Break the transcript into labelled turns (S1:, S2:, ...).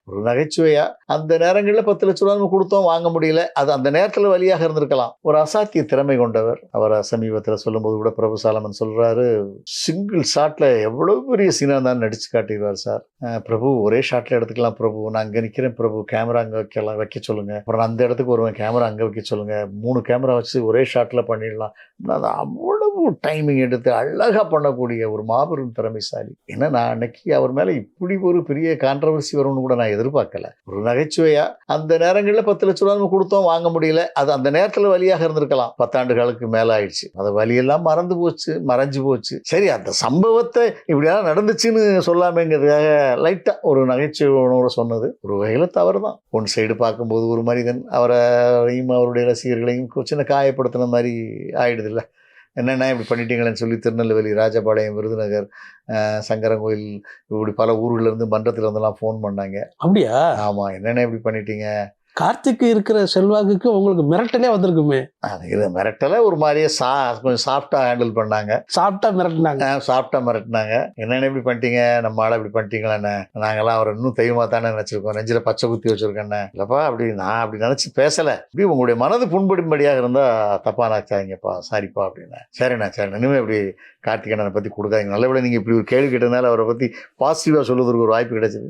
S1: ஒரு நகைச்சுவையா அந்த நேரங்கள்ல 10,00,000 நம்ம குடுத்தோம், வாங்க முடியல. அது அந்த நேரத்துல வலியாக இருந்திருக்கலாம். ஒரு அசாத்திய திறமை கொண்டவர். அவர சமீபத்துல சொல்லும்போது கூட பிரபு சாலமன் சொல்றாரு, சிங்கிள் ஷாட்ல எவ்வளவு பெரிய சீனா இருந்தாலும் நடிச்சு காட்டிருவார் சார். பிரபு ஒரே ஷாட்ல எடுத்துக்கலாம் பிரபு. நான் அங்க நிக்கிறேன் பிரபு. கேமரா அங்க வைக்க சொல்லுங்க. அப்புறம் நான் அந்த இடத்துக்கு வருவேன். கேமரா அங்க வைக்க சொல்லுங்க. 3 கேமரா வச்சு ஒரே ஷாட்ல பண்ணிடலாம். அது அவ்வளவு டைமிங் எடுத்து அழகா பண்ணக்கூடிய ஒரு மாபெரும் திறமைசாலி. ஏன்னா நான் அன்னைக்கு அவர் மேல இப்படி ஒரு பெரிய கான்ட்ரவர்சி வரும்னு கூட நான் எதிர்பார்க்கல. ஒரு நகைச்சுவையா அந்த நேரங்கள்ல 10,00,000 நம்ம குடுத்தோம், வாங்க முடியல. அது அந்த நேரத்துல வலியாக இருந்திருக்கலாம். 10 ஆண்டுகளுக்கு மேல ஆயிடுச்சு. அந்த வலியெல்லாம் மறந்து போச்சு, மறைஞ்சு போச்சு. சரி, அந்த சம்பவத்தை இப்படியெல்லாம் நடந்துச்சுன்னு சொல்லாமேங்கிறதுக்காக லைட்டா ஒரு நகைச்சுவையோட சொன்னது ஒரு வகையில தவறு தான். ஒன் சைடு பார்க்கும்போது ஒரு மனிதன் அவரையும் அவருடைய ரசிகர்களையும் சின்ன காயப்படுத்தின மாதிரி ஆயிடுதுல்ல. என்னென்ன இப்படி பண்ணிட்டீங்களேன்னு சொல்லி திருநெல்வேலி, ராஜபாளையம், விருதுநகர், சங்கரன்கோயில் இப்படி பல ஊர்ல இருந்து மன்றத்துல இருந்தெல்லாம் ஃபோன் பண்ணாங்க.
S2: அப்படியா?
S1: ஆமா, என்னென்ன இப்படி பண்ணிட்டீங்க.
S2: கார்த்திக்கு இருக்கிற செல்வாக்குக்கு உங்களுக்கு மிரட்டலே வந்திருக்குமே.
S1: இது மிரட்டல ஒரு மாதிரியே கொஞ்சம் சாஃப்டா ஹேண்டில் பண்ணாங்க.
S2: சாப்பிட்டா மிரட்டினாங்க.
S1: சாஃப்டா மிரட்டினாங்க. என்னென்ன இப்படி பண்ணிட்டீங்க, நம்ம ஆளை இப்படி பண்ணிட்டீங்களே, நாங்கெல்லாம் அவரை இன்னும் தெய்வமா தானே நினைச்சிருக்கோம், நெஞ்சில பச்சை குத்தி வச்சிருக்கேன்னு. இல்லப்பா, அப்படி நான் அப்படி நினைச்சு பேசல. இப்படி உங்களுடைய மனது புண்படும்படியாக இருந்தா தப்பா நினைச்சாதீங்கப்பா, சாரிப்பா அப்படின்னா. சரிண்ணா இனிமே இப்படி கார்த்திகேயனை பத்தி கொடுக்காதீங்க. நல்லவேளை நீங்க இப்படி ஒரு கேள்வி கேட்டதுனால அவரை பத்தி பாசிட்டிவா சொல்லுவதற்கு ஒரு வாய்ப்பு கிடைச்சது.